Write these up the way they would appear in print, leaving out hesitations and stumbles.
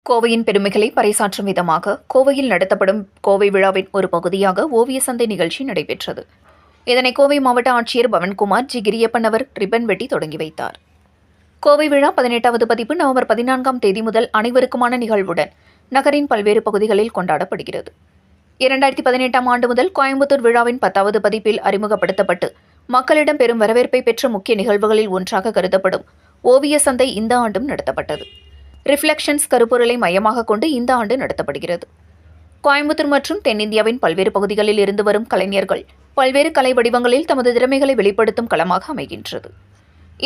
கோவையின் பெருமைகளை பறைசாற்றும் விதமாக கோவையில் நடத்தப்படும் கோவை விழாவின் ஒரு பகுதியாக ஓவிய சந்தை நிகழ்ச்சி நடைபெற்றது. இதனை கோவை மாவட்ட ஆட்சியர் பவன்குமார் ஜி கிரியப்பன் அவர் ரிப்பன் வெட்டி தொடங்கி வைத்தார். கோவை விழா 18வது பதிப்பு நவம்பர் 14ஆம் தேதி முதல் அனைவருக்குமான நிகழ்வுடன் நகரின் பல்வேறு பகுதிகளில் கொண்டாடப்படுகிறது. 2018ஆம் ஆண்டு முதல் கோயம்புத்தூர் விழாவின் 10வது பதிப்பில் அறிமுகப்படுத்தப்பட்டு மக்களிடம் பெரும் வரவேற்பை பெற்ற முக்கிய நிகழ்வுகளில் ஒன்றாக கருதப்படும் ஓவிய சந்தை இந்த ஆண்டும் நடத்தப்பட்டது. ரிஃப்ளெக்ஷன்ஸ் கருப்பொருளை மையமாக கொண்டு இந்த ஆண்டு நடத்தப்படுகிறது. கோயம்புத்தூர் மற்றும் தென்னிந்தியாவின் பல்வேறு பகுதிகளில் இருந்து வரும் கலைஞர்கள் பல்வேறு கலை வடிவங்களில் தமது திறமைகளை வெளிப்படுத்தும் களமாக அமைகின்றது.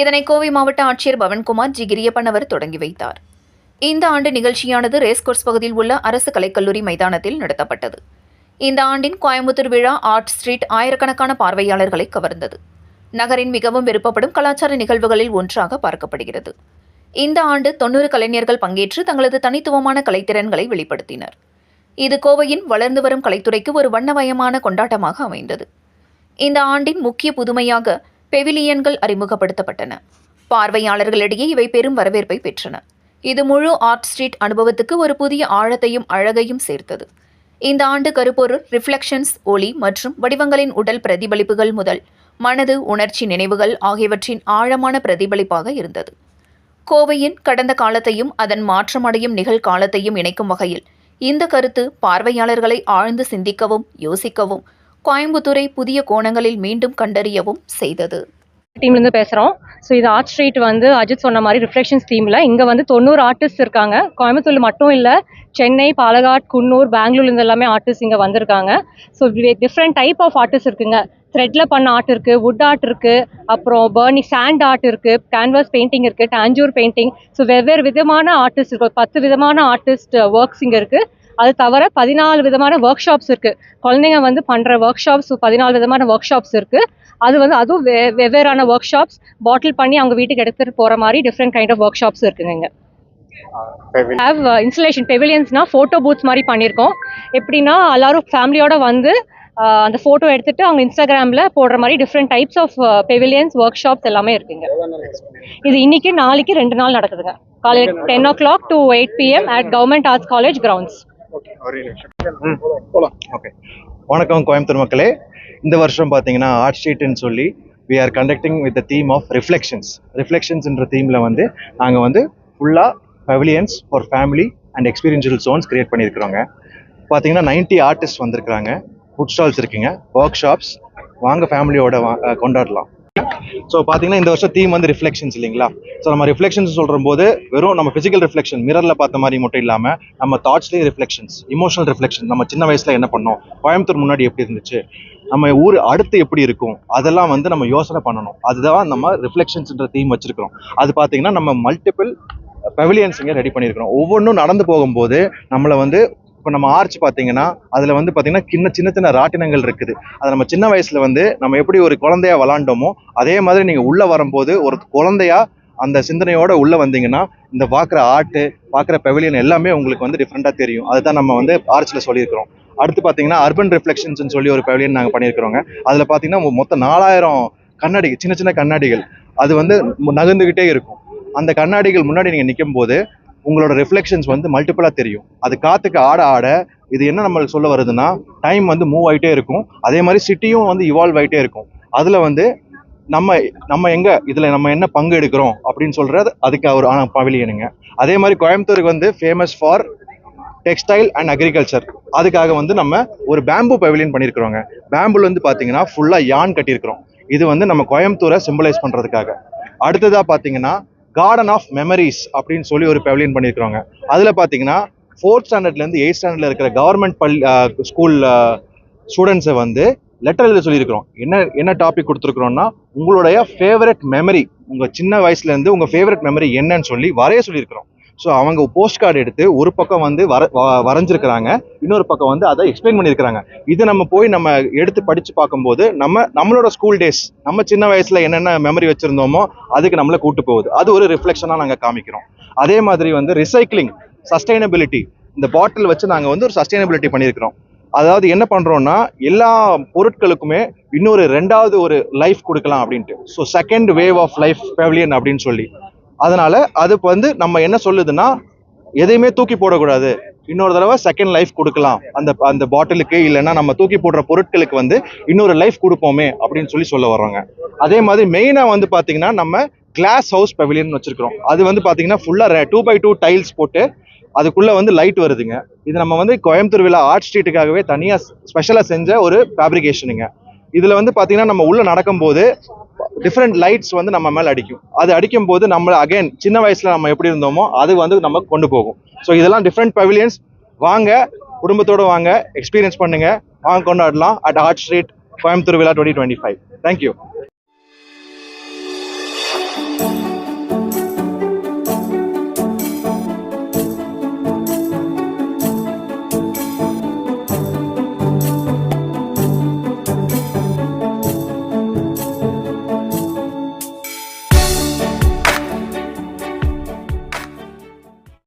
இதனை கோவை மாவட்ட ஆட்சியர் பவன்குமார் ஜி கிரியப்பன் அவர் தொடங்கி வைத்தார். இந்த ஆண்டு நிகழ்ச்சியானது ரேஸ்கோர்ஸ் பகுதியில் உள்ள அரசு கலைக்கல்லூரி மைதானத்தில் நடத்தப்பட்டது. இந்த ஆண்டின் கோயம்புத்தூர் விழா ஆர்ட் ஸ்ட்ரீட் ஆயிரக்கணக்கான பார்வையாளர்களை கவர்ந்தது. நகரின் மிகவும் விருப்பப்படும் கலாச்சார நிகழ்வுகளில் ஒன்றாக பார்க்கப்படுகிறது. இந்த ஆண்டு 90 கலைஞர்கள் பங்கேற்று தங்களது தனித்துவமான கலைத்திறன்களை வெளிப்படுத்தினர். இது கோவையின் வளர்ந்து வரும் கலைத்துறைக்கு ஒரு வண்ணமயமான கொண்டாட்டமாக அமைந்தது. இந்த ஆண்டின் முக்கிய புதுமையாக பெவிலியன்கள் அறிமுகப்படுத்தப்பட்டன. பார்வையாளர்களிடையே இவை பெரும் வரவேற்பை பெற்றன. இது முழு ஆர்ட் ஸ்ட்ரீட் அனுபவத்துக்கு ஒரு புதிய ஆழத்தையும் அழகையும் சேர்த்தது. இந்த ஆண்டு கருப்பொருள் ரிஃப்ளெக்ஷன்ஸ் ஒளி மற்றும் வடிவங்களின் உடல் பிரதிபலிப்புகள் முதல் மனது உணர்ச்சி நினைவுகள் ஆகியவற்றின் ஆழமான பிரதிபலிப்பாக இருந்தது. கோவையின் கடந்த காலத்தையும் அதன் மாற்றமடையும் நிகழ்காலத்தையும் இணைக்கும் வகையில் இந்த கருத்து பார்வையாளர்களை ஆழ்ந்து சிந்திக்கவும் யோசிக்கவும் கோயம்புத்தூரை புதிய கோணங்களில் மீண்டும் கண்டறியவும் செய்தது. டீம்லேருந்து பேசுகிறோம். ஸோ இது ஆர்ட் ஸ்ட்ரீட் அஜித் சொன்ன மாதிரி ரிஃப்ளெக்ஷன்ஸ் தீமில் இங்கே 90 ஆர்டிஸ்ட் இருக்காங்க. கோயம்புத்தூர் மட்டும் இல்லை, சென்னை, பாலகாட், குன்னூர், பெங்களூர்லேருந்து எல்லாமே ஆர்டிஸ்ட் இங்கே வந்திருக்காங்க. So different type of artist இருக்குங்க. த்ரெட்டில் பண்ண ஆர்ட் இருக்குது, வுட் ஆர்ட் இருக்குது, அப்புறம் பர்னி சாண்ட் ஆர்ட் இருக்குது, கேன்வாஸ் பெயிண்டிங் இருக்குது, டான்ஜூர் பெயிண்டிங். ஸோ வெவ்வேறு விதமான ஆர்டிஸ்ட் இருக்குது. 10 விதமான ஆர்டிஸ்ட் ஒர்க்ஸ் இங்கே இருக்குது. அது தவிர 14 விதமான ஒர்க் ஷாப்ஸ் இருக்குது. குழந்தைங்க பண்ணுற ஒர்க் ஷாப்ஸ் 14 விதமான ஒர்க் ஷாப்ஸ் இருக்குது. அதுவும் வெவ்வேறான ஒர்க் ஷாப்ஸ் பாட்டில் பண்ணி அவங்க வீட்டுக்கு எடுத்துகிட்டு போகிற மாதிரி different kind of workshops இருக்குங்க இங்கே. ஹேவ் இன்ஸ்டலேஷன் பெவிலியன்ஸ்னா ஃபோட்டோ பூத்ஸ் மாதிரி பண்ணியிருக்கோம். எப்படின்னா எல்லாரும் ஃபேமிலியோட அந்த ஃபோட்டோ எடுத்துகிட்டு அவங்க இன்ஸ்டாகிராமில் போடுற மாதிரி different types of pavilions workshops எல்லாமே இருக்குங்க. இது இன்னைக்கு நாளைக்கு 2 நாள் நடக்குதுங்க. காலையில் 10 o'clock to 8 PM at government arts college grounds. வணக்கம் கோயம்புத்தூர் மக்களே. இந்த வருஷம் பார்த்தீங்கன்னா ஆர்ட் ஸ்ட்ரீட்னு சொல்லி we are conducting with the theme of ரிஃப்ளெக்ஷன்ஸ்ன்ற தீமில் நாங்கள் ஃபுல்லாக pavilions for family and experiential zones create பண்ணியிருக்கிறோங்க. பார்த்தீங்கன்னா 90 ஆர்டிஸ்ட் வந்திருக்கிறாங்க. ஃபுட் ஸ்டால்ஸ் இருக்குங்க, ஒர்க் ஷாப்ஸ். வாங்க ஃபேமிலியோட கொண்டாடலாம். ஸோ பார்த்தீங்கன்னா இந்த வருஷம் தீம் ரிஃப்ளெக்ஷன்ஸ் இல்லைங்களா? ஸோ நம்ம ரிஃப்ளெக்ஷன்ஸ் சொல்கிற போது வெறும் நம்ம ஃபிசிக்கல் ரிஃப்ளெக்ஷன் மிரரில் பார்த்த மாதிரி மட்டும் இல்லாமல் நம்ம தாட்ஸ்லேயே ரிஃப்ளெக்ஷன்ஸ், இமோஷனல் ரிஃப்ளெக்ஷன். நம்ம சின்ன வயசில் என்ன பண்ணோம், கோயம்புத்தூர் முன்னாடி எப்படி இருந்துச்சு, நம்ம ஊர் அடுத்து எப்படி இருக்கும், அதெல்லாம் நம்ம யோசனை பண்ணணும். அதுதான் நம்ம ரிஃப்ளெக்ஷன்ஸ்ன்ற தீம் வச்சிருக்கிறோம். அது பார்த்தீங்கன்னா நம்ம மல்டிபிள் பெவிலியன்ஸ் இங்கே ரெடி பண்ணியிருக்கிறோம். ஒவ்வொன்றும் நடந்து போகும்போது நம்மளை இப்போ நம்ம ஆர்ச் பார்த்தீங்கன்னா அதில் பார்த்தீங்கன்னா சின்ன சின்ன ராட்டினங்கள் இருக்குது. அது நம்ம சின்ன வயசில் நம்ம எப்படி ஒரு குழந்தையா விளாண்டோமோ அதே மாதிரி நீங்கள் உள்ளே வரும்போது ஒரு குழந்தையா அந்த சிந்தனையோட உள்ளே வந்தீங்கன்னா இந்த பார்க்குற ஆர்ட்டு, பார்க்குற பெவிலியன் எல்லாமே உங்களுக்கு டிஃப்ரெண்ட்டாக தெரியும். அதுதான் நம்ம ஆர்ச்சில் சொல்லியிருக்கிறோம். அடுத்து பார்த்தீங்கன்னா அர்பன் ரிஃப்ளெக்ஷன்ஸ்னு சொல்லி ஒரு பெவிலியன் நாங்கள் பண்ணியிருக்கிறோங்க. அதில் பார்த்தீங்கன்னா மொத்தம் 4000 கண்ணாடி, சின்ன சின்ன கண்ணாடிகள். அது நகர்ந்துக்கிட்டே இருக்கும். அந்த கண்ணாடிகள் முன்னாடி நீங்கள் நிற்கும் போது உங்களோட ரிஃப்ளெக்ஷன்ஸ் மல்டிபிளாக தெரியும். அது காற்றுக்கு ஆட ஆட இது என்ன நம்மளுக்கு சொல்ல வருதுன்னா டைம் மூவ் ஆகிட்டே இருக்கும். அதே மாதிரி சிட்டியும் இவால்வ் ஆகிட்டே இருக்கும். அதில் நம்ம எங்கே இதில் நம்ம என்ன பங்கு எடுக்கிறோம் அப்படின்னு சொல்கிறது அதுக்கு ஒரு பவிலியனுங்க. அதே மாதிரி கோயம்புத்தூருக்கு famous for textile and agriculture. அதுக்காக நம்ம ஒரு பேம்பு பவிலியன் பண்ணியிருக்கிறோங்க. பேம்புல பார்த்தீங்கன்னா ஃபுல்லாக யான் கட்டியிருக்கிறோம். இது நம்ம கோயம்புத்தூரை சிம்பலைஸ் பண்ணுறதுக்காக. அடுத்ததாக பார்த்தீங்கன்னா கார்டன் ஆஃப் மெமரிஸ் அப்படின்னு சொல்லி ஒரு பெவிலியன் பண்ணியிருக்கிறோங்க. அதில் பார்த்தீங்கன்னா 4th ஸ்டாண்டர்ட்லேருந்து 8th ஸ்டாண்டர்டில் இருக்கிற கவர்மெண்ட் ஸ்கூல் ஸ்டூடெண்ட்ஸை லெட்டர் எழுத சொல்லியிருக்கிறோம். என்ன டாபிக் கொடுத்துருக்குறோம்னா உங்களுடைய ஃபேவரட் மெமரி, உங்கள் சின்ன வயசுலேருந்து உங்கள் ஃபேவரட் மெமரி என்னன்னு சொல்லி வரைய சொல்லியிருக்கிறோம். ஸோ அவங்க போஸ்ட் கார்டு எடுத்து ஒரு பக்கம் வரைஞ்சிருக்கிறாங்க, இன்னொரு பக்கம் அதை எக்ஸ்பிளைன் பண்ணியிருக்கிறாங்க. இது நம்ம எடுத்து படித்து பார்க்கும்போது நம்மளோட ஸ்கூல் டேஸ், நம்ம சின்ன வயசில் என்னென்ன மெமரி வச்சுருந்தோமோ அதுக்கு நம்மளை கூட்டு போகுது. அது ஒரு ரிஃப்ளெக்ஷனாக நாங்கள் காமிக்கிறோம். அதே மாதிரி ரிசைக்ளிங், சஸ்டைனபிலிட்டி. இந்த பாட்டில் வச்சு நாங்கள் ஒரு சஸ்டைனபிலிட்டி பண்ணியிருக்கிறோம். அதாவது என்ன பண்ணுறோன்னா எல்லா பொருட்களுக்குமே இன்னொரு 2வது ஒரு லைஃப் கொடுக்கலாம் அப்படின்ட்டு. So second wave of life pavilion அப்படின்னு சொல்லி அதனால அது நம்ம என்ன சொல்லுதுன்னா எதையுமே தூக்கி போடக்கூடாது, இன்னொரு தடவை செகண்ட் லைஃப் கொடுக்கலாம் அந்த அந்த பாட்டிலுக்கு, இல்லைன்னா நம்ம தூக்கி போடுற பொருட்களுக்கு வந்து இன்னொரு லைஃப் கொடுப்போமே அப்படின்னு சொல்ல வர்றாங்க. அதே மாதிரி மெயினாக வந்து பார்த்தீங்கன்னா நம்ம கிளாஸ் ஹவுஸ் பெவிலியன் வச்சிருக்கிறோம். அது வந்து பார்த்தீங்கன்னா ஃபுல்லாக 2x2 டைல்ஸ் போட்டு அதுக்குள்ள வந்து லைட் வருதுங்க. இது நம்ம வந்து கோயம்புத்தூர் விழா ஆர்ட் ஸ்ட்ரீட்டுக்காகவே தனியாக ஸ்பெஷலாக செஞ்ச ஒரு ஃபேப்ரிகேஷனுங்க. இதில் வந்து பார்த்தீங்கன்னா நம்ம உள்ள நடக்கும்போது டிஃப்ரெண்ட் லைட்ஸ் வந்து நம்ம மேலே அடிக்கும். அது அடிக்கும் போது நம்ம அகைன் சின்ன வயசுல நம்ம எப்படி இருந்தோமோ அது வந்து நம்ம கொண்டு போகும். ஸோ இதெல்லாம் டிஃப்ரெண்ட் பவிலியன்ஸ். வாங்க, குடும்பத்தோட வாங்க, எக்ஸ்பீரியன்ஸ் பண்ணுங்க, வாங்க கொண்டாடலாம் அட் ஆர்ட் ஸ்ட்ரீட் கோயம்புத்தூர் விழா 2025. தேங்க்யூ.